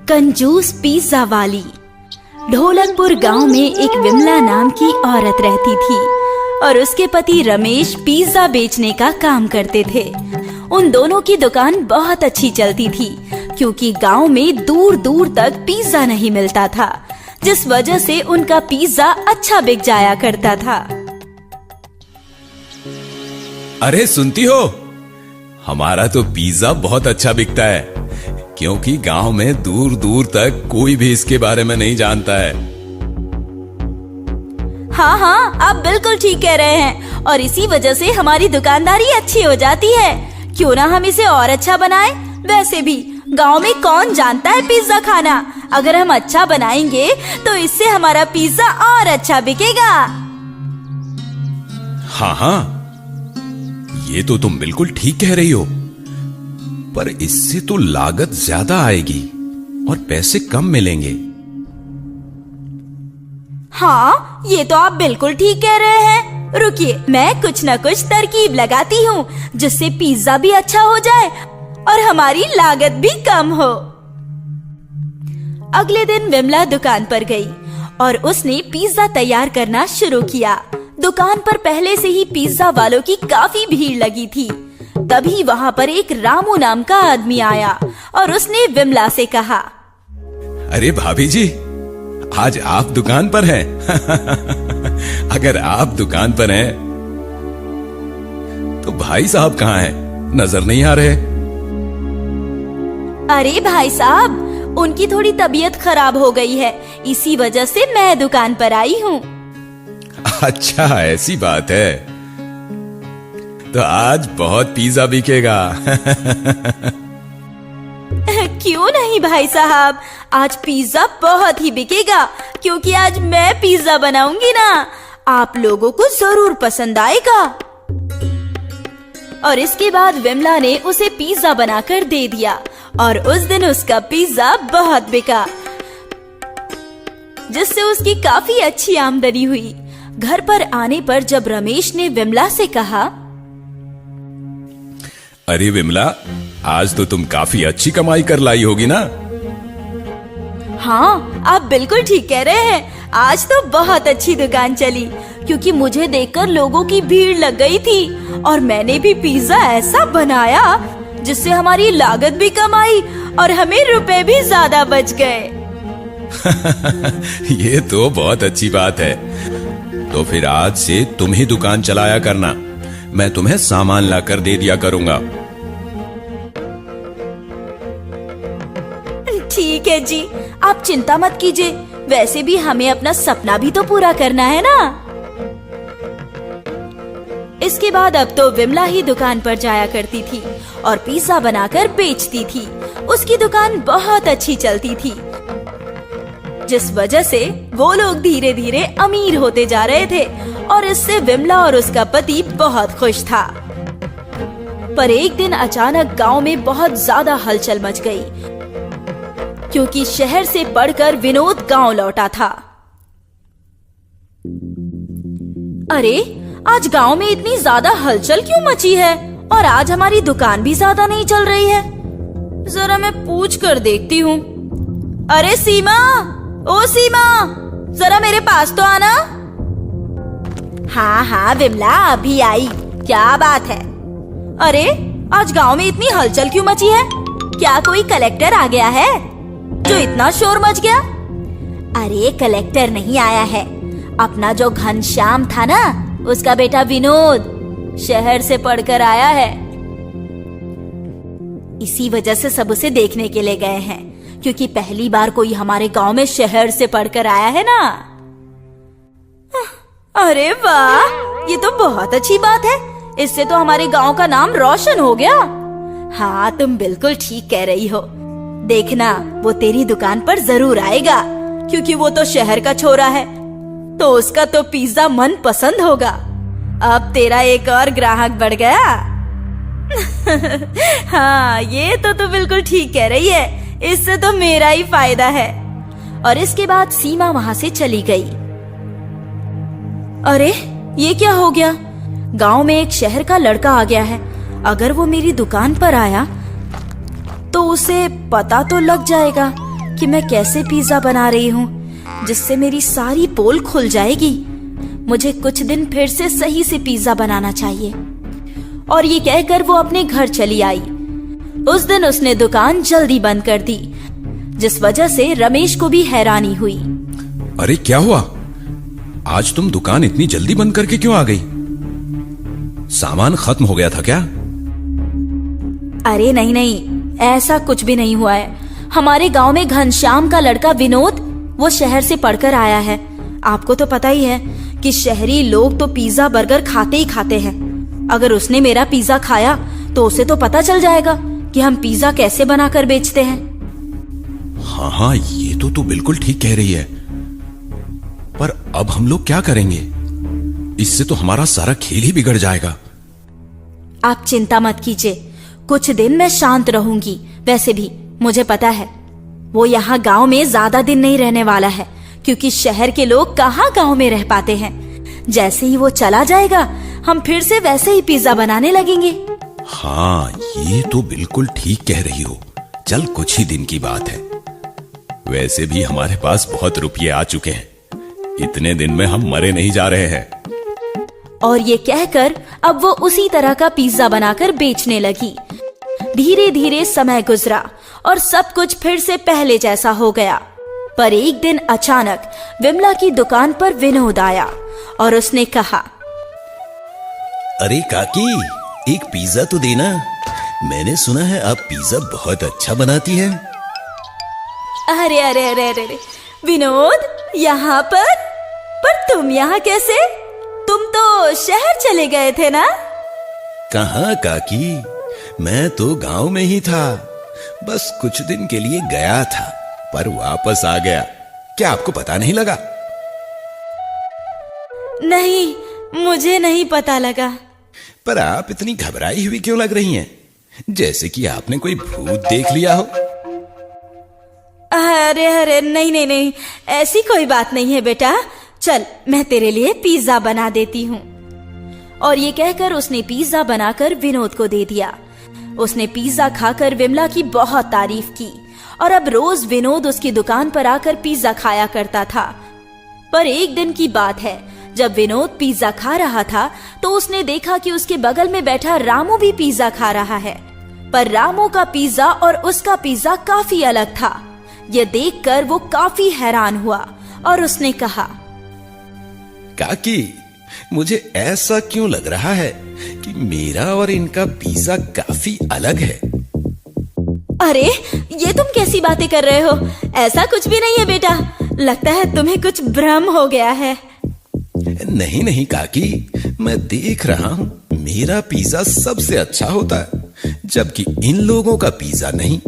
कंजूस पिज्जा वाली। ढोलकपुर गांव में एक विमला नाम की औरत रहती थी और उसके पति रमेश पिज्जा बेचने का काम करते थे। उन दोनों की दुकान बहुत अच्छी चलती थी क्योंकि गांव में दूर दूर तक पिज्जा नहीं मिलता था, जिस वजह से उनका पिज्जा अच्छा बिक जाया करता था। अरे सुनती हो, हमारा तो पिज्जा बहुत अच्छा बिकता है क्योंकि गांव में दूर दूर तक कोई भी इसके बारे में नहीं जानता है। हाँ, आप बिल्कुल ठीक कह रहे हैं और इसी वजह से हमारी दुकानदारी अच्छी हो जाती है। क्यों ना हम इसे और अच्छा बनाएं? वैसे भी गांव में कौन जानता है पिज्जा खाना। अगर हम अच्छा बनाएंगे तो इससे हमारा पिज्जा और अच्छा बिकेगा। हाँ, ये तो तुम बिल्कुल ठीक कह रही हो, पर इससे तो लागत ज्यादा आएगी और पैसे कम मिलेंगे। हाँ, ये तो आप बिल्कुल ठीक कह रहे हैं। रुकिए, मैं कुछ न कुछ तरकीब लगाती हूँ जिससे पिज्जा भी अच्छा हो जाए और हमारी लागत भी कम हो। अगले दिन विमला दुकान पर गई और उसने पिज्जा तैयार करना शुरू किया। दुकान पर पहले से ही पिज्जा वालों की काफी भीड़ लगी थी। तभी वहाँ पर एक रामू नाम का आदमी आया और उसने विमला से कहा, अरे भाभी जी, आज आप दुकान पर हैं। अगर आप दुकान पर हैं तो भाई साहब कहाँ हैं? नजर नहीं आ रहे। अरे भाई साहब, उनकी थोड़ी तबीयत खराब हो गई है, इसी वजह से मैं दुकान पर आई हूँ। अच्छा, ऐसी बात है, तो आज बहुत पिज्जा बिकेगा। क्यों नहीं भाई साहब, आज पिज्जा बहुत ही बिकेगा क्योंकि आज मैं पिज्जा बनाऊंगी ना। आप लोगों को जरूर पसंद आएगा। और इसके बाद विमला ने उसे पिज्जा बनाकर दे दिया और उस दिन उसका पिज्जा बहुत बिका, जिससे उसकी काफी अच्छी आमदनी हुई। घर पर आने पर जब रमेश ने विमला से कहा, अरे विमला, आज तो तुम काफी अच्छी कमाई कर लाई होगी ना? हाँ, आप बिल्कुल ठीक कह रहे हैं। आज तो बहुत अच्छी दुकान चली क्योंकि मुझे देखकर लोगों की भीड़ लग गई थी और मैंने भी पिज्जा ऐसा बनाया जिससे हमारी लागत भी कम आई और हमें रुपए भी ज्यादा बच गए। ये तो बहुत अच्छी बात है। तो फिर आज से तुम ही दुकान चलाया करना, मैं तुम्हें सामान लाकर दे दिया करूंगा। ठीक है जी, आप चिंता मत कीजिए। वैसे भी हमें अपना सपना भी तो पूरा करना है ना। इसके बाद अब तो विमला ही दुकान पर जाया करती थी और पिज्जा बनाकर बेचती थी। उसकी दुकान बहुत अच्छी चलती थी, जिस वजह से वो लोग धीरे धीरे अमीर होते जा रहे थे और इससे विमला और उसका पति बहुत खुश था। पर एक दिन अचानक गांव में बहुत ज्यादा हलचल मच गई क्योंकि शहर से पढ़कर विनोद गांव लौटा था। अरे, आज गांव में इतनी ज्यादा हलचल क्यों मची है और आज हमारी दुकान भी ज्यादा नहीं चल रही है? जरा मैं पूछ कर देखती हूँ। अरे सीमा, ओ सीमा, जरा मेरे पास तो आना। हाँ विमला, अभी आई। क्या बात है? अरे, आज गांव में इतनी हलचल क्यों मची है? क्या कोई कलेक्टर आ गया है जो इतना शोर मच गया? अरे, कलेक्टर नहीं आया है, अपना जो घनश्याम था ना, उसका बेटा विनोद शहर से पढ़कर आया है। इसी वजह से सब उसे देखने के लिए गए हैं क्योंकि पहली बार कोई हमारे गांव में शहर से पढ़कर आया है ना। अरे वाह, ये तो बहुत अच्छी बात है। इससे तो हमारे गांव का नाम रोशन हो गया। हाँ, तुम बिल्कुल ठीक कह रही हो। देखना, वो तेरी दुकान पर जरूर आएगा क्योंकि वो तो शहर का छोरा है, तो उसका तो पिज्जा मन पसंद होगा। अब तेरा एक और ग्राहक बढ़ गया। हाँ, ये तो बिल्कुल ठीक कह रही है। इससे तो मेरा ही फायदा है। और इसके बाद सीमा वहाँ से चली गई। अरे, ये क्या हो गया? गांव में एक शहर का लड़का आ गया है। अगर वो मेरी दुकान पर आया तो उसे पता तो लग जाएगा कि मैं कैसे पिज्जा बना रही हूँ जिससे मेरी सारी पोल खुल जाएगी। मुझे कुछ दिन फिर से सही से पिज्जा बनाना चाहिए। और ये कहकर वो अपने घर चली आई। उस दिन उसने दुकान जल्दी बंद कर दी, जिस वजह से रमेश को भी हैरानी हुई। अरे क्या हुआ? आज तुम दुकान इतनी जल्दी बंद करके क्यों आ गई? सामान खत्म हो गया था क्या? अरे नहीं नहीं, ऐसा कुछ भी नहीं हुआ है। हमारे गांव में घनश्याम का लड़का विनोद, वो शहर से पढ़कर आया है। आपको तो पता ही है कि शहरी लोग तो पिज्जा बर्गर खाते ही खाते हैं। अगर उसने मेरा पिज्जा खाया तो उसे तो पता चल जाएगा कि हम पिज्जा कैसे बनाकर बेचते हैं। हाँ हाँ, ये तो तू बिल्कुल ठीक कह रही है। पर अब हम लोग क्या करेंगे? इससे तो हमारा सारा खेल ही बिगड़ जाएगा। आप चिंता मत कीजिए, कुछ दिन मैं शांत रहूंगी। वैसे भी मुझे पता है वो यहाँ गांव में ज्यादा दिन नहीं रहने वाला है, क्योंकि शहर के लोग कहाँ गांव में रह पाते हैं। जैसे ही वो चला जाएगा हम फिर से वैसे ही पिज्जा बनाने लगेंगे। हाँ, ये तो बिल्कुल ठीक कह रही हो। चल, कुछ ही दिन की बात है। वैसे भी हमारे पास बहुत रुपये आ चुके हैं। इतने दिन में हम मरे नहीं जा रहे हैं। और ये कहकर अब वो उसी तरह का पिज्जा बनाकर बेचने लगी। धीरे धीरे समय गुजरा और सब कुछ फिर से पहले जैसा हो गया। पर एक दिन अचानक विमला की दुकान पर विनोद आया और उसने कहा, अरे काकी, एक पिज्जा तो देना। मैंने सुना है आप पिज्जा बहुत अच्छा बनाती हैं। अरे अरे अरे अरे अरे, विनोद यहाँ पर तुम यहाँ कैसे? तुम तो शहर चले गए थे ना? कहाँ काकी, मैं तो गांव में ही था। बस कुछ दिन के लिए गया था, पर वापस आ गया। क्या आपको पता नहीं लगा? नहीं, मुझे नहीं पता लगा। पर आप इतनी घबराई हुई क्यों लग रही हैं? जैसे कि आपने कोई भूत देख लिया हो। अरे अरे नहीं नहीं नहीं, ऐसी कोई बात नहीं है बेटा। चल, मैं तेरे लिए पिज्जा बना देती हूँ। और ये कहकर उसने पिज्जा बनाकर विनोद को दे दिया। उसने पिज्जा खाकर विमला की बहुत तारीफ की और अब रोज विनोद उसकी दुकान पर आकर पिज्जा खाया करता था। पर एक दिन की बात है, जब विनोद पिज्जा खा रहा था तो उसने देखा कि उसके बगल में बैठा रामू भी पिज्जा खा रहा है। पर रामू का पिज्जा और उसका पिज्जा काफी अलग था। यह देखकर वो काफी हैरान हुआ और उसने कहा, काकी, मुझे ऐसा क्यों लग रहा है कि मेरा और इनका पिज्जा काफी अलग है। अरे, ये तुम कैसी बातें कर रहे हो? ऐसा कुछ भी नहीं है बेटा। लगता है तुम्हें कुछ भ्रम हो गया है। नहीं नहीं काकी, मैं देख रहा हूँ मेरा पिज्जा सबसे अच्छा होता है, जबकि इन लोगों का पिज्जा नहीं।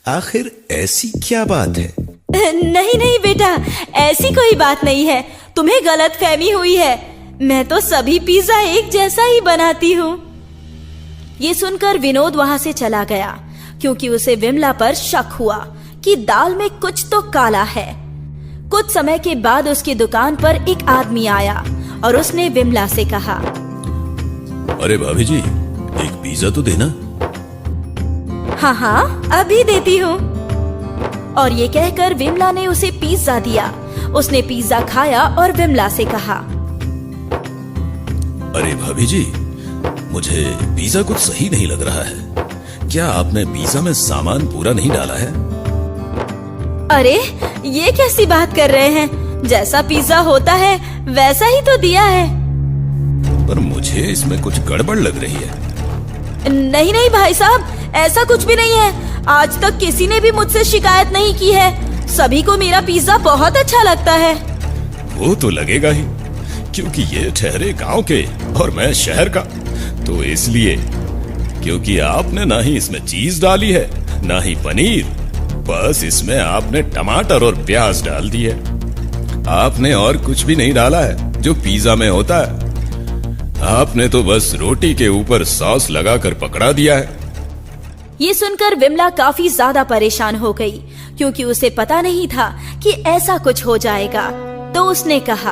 आखिर ऐसी क्या बात है? नहीं नहीं बेटा, ऐसी कोई बात नहीं है। तुम्हें गलतफहमी हुई है। मैं तो सभी पिज्जा एक जैसा ही बनाती हूँ। ये सुनकर विनोद वहाँ से चला गया, क्योंकि उसे विमला पर शक हुआ कि दाल में कुछ तो काला है। कुछ समय के बाद उसकी दुकान पर एक आदमी आया और उसने विमला से कहा, अरे भाभी जी, एक पिज्जा तो देना। हाँ हाँ, अभी देती हूँ। और ये कहकर विमला ने उसे पिज्जा दिया। उसने पिज्जा खाया और विमला से कहा, अरे भाभी जी, मुझे पिज्जा कुछ सही नहीं लग रहा है। क्या आपने पिज्जा में सामान पूरा नहीं डाला है? अरे, ये कैसी बात कर रहे हैं? जैसा पिज्जा होता है वैसा ही तो दिया है। पर मुझे इसमें कुछ गड़बड़ लग रही है। नहीं नहीं भाई साहब, ऐसा कुछ भी नहीं है। आज तक किसी ने भी मुझसे शिकायत नहीं की है। सभी को मेरा पिज्जा बहुत अच्छा लगता है। वो तो लगेगा ही, क्योंकि ये ठहरे गांव के और मैं शहर का। तो इसलिए, क्योंकि आपने ना ही इसमें चीज डाली है ना ही पनीर, बस इसमें आपने टमाटर और प्याज डाल दी है। आपने और कुछ भी नहीं डाला है जो पिज्जा में होता है। आपने तो बस रोटी के ऊपर सॉस लगाकर पकड़ा दिया है। ये सुनकर विमला काफी ज्यादा परेशान हो गई, क्योंकि उसे पता नहीं था कि ऐसा कुछ हो जाएगा। तो उसने कहा,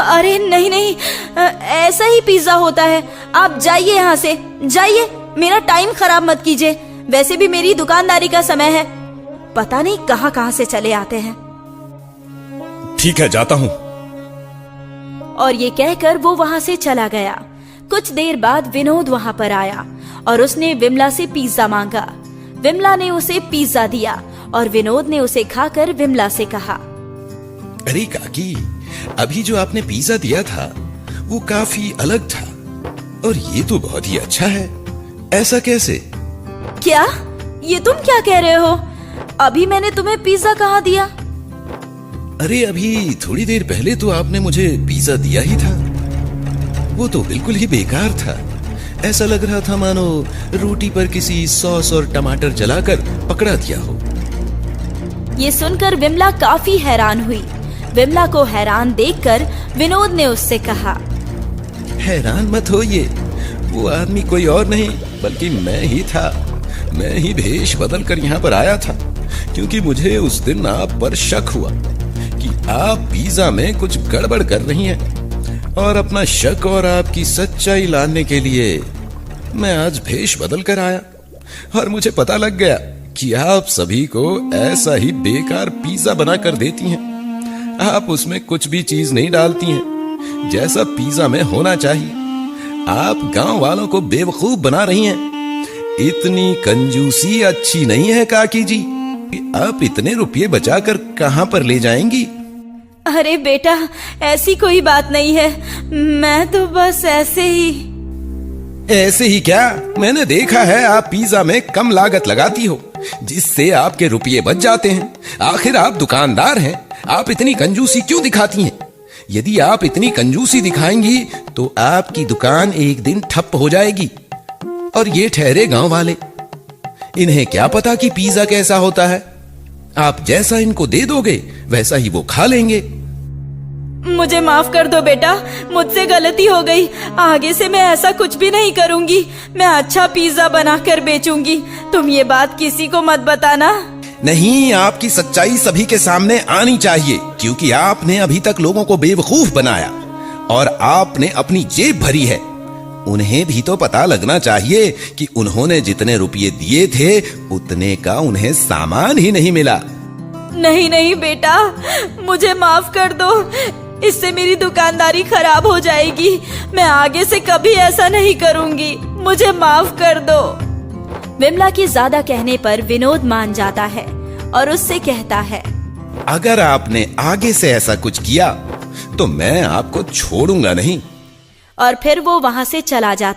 अरे नहीं नहीं, ऐसा ही पिज्जा होता है। आप जाइए यहाँ से, जाइए। मेरा टाइम खराब मत कीजिए। वैसे भी मेरी दुकानदारी का समय है। पता नहीं कहां कहां से चले आते हैं। ठीक है, जाता हूं। और ये कहकर वो वहां से चला गया। कुछ देर बाद विनोद वहां पर आया और उसने विमला से पिज्जा मांगा। विमला ने उसे पिज्जा दिया और विनोद ने उसे खाकर विमला से कहा, अरे काकी, अभी जो आपने पिज्जा दिया था वो काफी अलग था और ये तो बहुत ही अच्छा है। ऐसा कैसे? क्या? ये तुम क्या कह रहे हो? अभी मैंने तुम्हें पिज्जा कहाँ दिया? अरे अभी थोड़ी देर पहले तो आपने मुझे पिज्जा दिया ही था। वो तो बिल्कुल ही बेकार था। ऐसा लग रहा था मानो रोटी पर किसी सॉस और टमाटर जलाकर पकड़ा दिया हो। ये सुनकर विमला काफी हैरान हुई। विमला को हैरान देखकर विनोद ने उससे कहा, हैरान मत होइए, वो आदमी कोई और नहीं बल्कि मैं ही था। मैं ही भेष बदल कर यहाँ पर आया था क्योंकि मुझे उस दिन आप पर शक हुआ कि आप पिज्जा में कुछ गड़बड़ कर रही हैं, और अपना शक और आपकी सच्चाई लाने के लिए मैं आज भेष बदल कर आया और मुझे पता लग गया कि आप सभी को ऐसा ही बेकार पिज्जा बना कर देती हैं। आप उसमें कुछ भी चीज नहीं डालती हैं जैसा पिज्जा में होना चाहिए। आप गांव वालों को बेवकूफ बना रही हैं। इतनी कंजूसी अच्छी नहीं है काकी जी। आप इतने रुपये बचाकर कहां पर ले जाएंगी? अरे बेटा, ऐसी कोई बात नहीं है। मैं तो बस ऐसे ही क्या? मैंने देखा है आप पिज्जा में कम लागत लगाती हो जिससे आपके रुपये बच जाते हैं। आखिर आप दुकानदार हैं, आप इतनी कंजूसी क्यों दिखाती हैं? यदि आप इतनी कंजूसी दिखाएंगी तो आपकी दुकान एक दिन ठप हो जाएगी। और ये ठहरे गांव वाले, इन्हें क्या पता कि पिज्जा कैसा होता है। आप जैसा इनको दे दोगे वैसा ही वो खा लेंगे। मुझे माफ कर दो बेटा, मुझसे गलती हो गई। आगे से मैं ऐसा कुछ भी नहीं करूंगी। मैं अच्छा पिज्जा बनाकर बेचूंगी। तुम ये बात किसी को मत बताना। नहीं, आपकी सच्चाई सभी के सामने आनी चाहिए क्योंकि आपने अभी तक लोगों को बेवकूफ बनाया और आपने अपनी जेब भरी है। उन्हें भी तो पता लगना चाहिए कि उन्होंने जितने रुपये दिए थे उतने का उन्हें सामान ही नहीं मिला। नहीं नहीं बेटा, मुझे माफ कर दो। इससे मेरी दुकानदारी खराब हो जाएगी। मैं आगे से कभी ऐसा नहीं करूंगी। मुझे माफ कर दो। विमला के ज्यादा कहने पर विनोद मान जाता है और उससे कहता है, अगर आपने आगे से ऐसा कुछ किया तो मैं आपको छोड़ूंगा नहीं। और फिर वो वहां से चला जाता